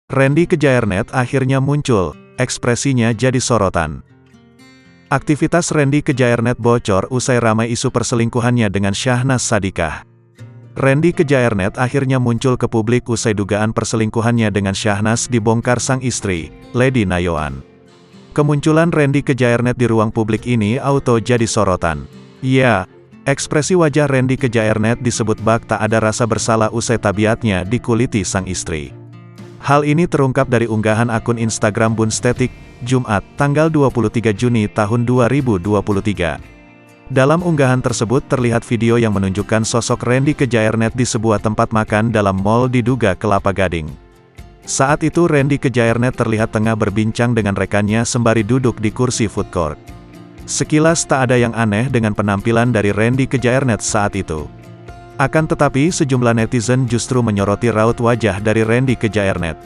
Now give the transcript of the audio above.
Randy Kejaernet akhirnya muncul, ekspresinya jadi sorotan. Aktivitas Randy Kejaernet bocor usai ramai isu perselingkuhannya dengan Syahnaz Sadiqah. Randy Kejaernet akhirnya muncul ke publik usai dugaan perselingkuhannya dengan Syahnaz dibongkar sang istri, Lady Nayoan. Kemunculan Randy Kejaernet di ruang publik ini auto jadi sorotan. Ya, ekspresi wajah Randy Kejaernet disebut bak tak ada rasa bersalah usai tabiatnya dikuliti sang istri. Hal ini terungkap dari unggahan akun Instagram Bunstetik, Jumat, tanggal 23 Juni tahun 2023. Dalam unggahan tersebut terlihat video yang menunjukkan sosok Randy Kejaernet di sebuah tempat makan dalam mall diduga Kelapa Gading. Saat itu Randy Kejaernet terlihat tengah berbincang dengan rekannya sembari duduk di kursi food court. Sekilas tak ada yang aneh dengan penampilan dari Randy Kejaernet saat itu. Akan tetapi sejumlah netizen justru menyoroti raut wajah dari Randy Kejaernet.